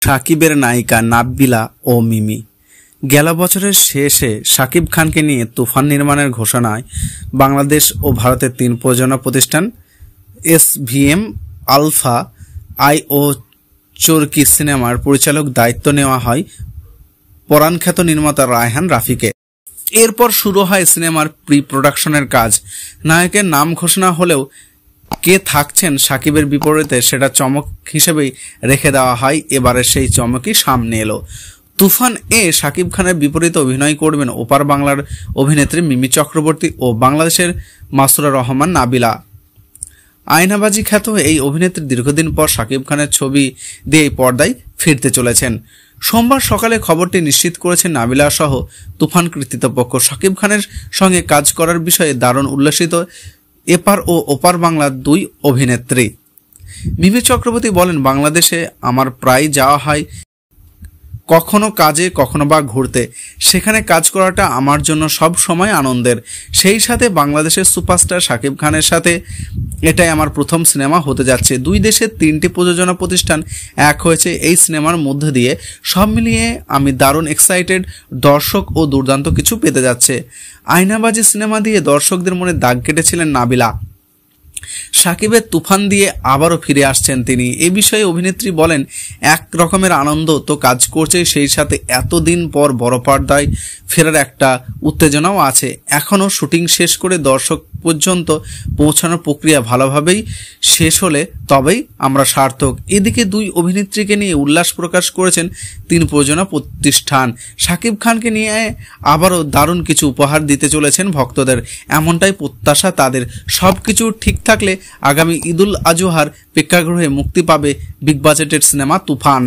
সাকিবের নায়িকা নাবিলা ও মিমি। গেল বছরের শেষে সাকিব খানকে নিয়ে তুফান নির্মাণের ঘোষণায় বাংলাদেশ ও ভারতের 3 প্রযোজনা প্রতিষ্ঠান SVM, আলফা, আই ও চরকি সিনেমার পরিচালক দায়িত্ব নেওয়া হয় পরাণখ্যাত নির্মাতা রায়হান রাফিকে। এরপর শুরু হয় সিনেমার প্রি প্রোডাকশনের কাজ। নায়কের নাম ঘোষণা হলেও কে থাকছেন সাকিবের বিপরীতে সেটা চমক হিসেবেই রেখে দেওয়া হয়। এবারে সেই চমকই সামনে এলো। তুফান সাকিব খানের বিপরীতে অভিনয় করবেন ওপার বাংলার অভিনেত্রী মিমি চক্রবর্তী ও বাংলাদেশের মাসুরা রহমান নাবিলা। আয়নাবাজি খ্যাত এই অভিনেত্রী দীর্ঘদিন পর সাকিব খানের ছবি দিয়ে পর্দায় ফিরতে চলেছেন। সোমবার সকালে খবরটি নিশ্চিত করেছেন নাবিলা সহ তুফান কর্তৃপক্ষ। সাকিব খানের সঙ্গে কাজ করার বিষয়ে দারুণ উল্লাসিত এপার ও ওপার বাংলার 2 অভিনেত্রী। মিমি চক্রবর্তী বলেন, বাংলাদেশে আমার প্রায় যাওয়া হয়, কখনো কাজে কখনো বা ঘুরতে। সেখানে কাজ করাটা আমার জন্য সব সময় আনন্দের। সেই সাথে বাংলাদেশের সুপারস্টার সাকিব খানের সাথে এটাই আমার প্রথম সিনেমা হতে যাচ্ছে। 2 দেশের 3টি প্রযোজনা প্রতিষ্ঠান এক হয়েছে এই সিনেমার মধ্যে দিয়ে। সব মিলিয়ে আমি দারুণ এক্সাইটেড। দর্শক ও দুর্দান্ত কিছু পেতে যাচ্ছে। আয়নাবাজি সিনেমা দিয়ে দর্শকদের মনে দাগ কেটেছিলেন নাবিলা। সাকিবের তুফান দিয়ে আবারও ফিরে আসছেন তিনি। এ বিষয়ে অভিনেত্রী বলেন, এক রকমের আনন্দ তো কাজ করছে, সেই সাথে এতদিন পর বড় পর্দায় ফেরার একটা উত্তেজনাও আছে। এখনও শুটিং শেষ করে দর্শক পর্যন্ত পৌঁছানোর প্রক্রিয়া ভালোভাবেই শেষ হলে তবেই আমরা সার্থক। এদিকে 2 অভিনেত্রীকে নিয়ে উল্লাস প্রকাশ করেছেন 3 প্রযোজনা প্রতিষ্ঠান। সাকিব খানকে নিয়ে আবারও দারুণ কিছু উপহার দিতে চলেছেন ভক্তদের, এমনটাই প্রত্যাশা তাদের। সবকিছু ঠিক থাকলে আগামী ঈদুল আজহার প্রেক্ষাগৃহে মুক্তি পাবে বিগ বাজেটের সিনেমা তুফান।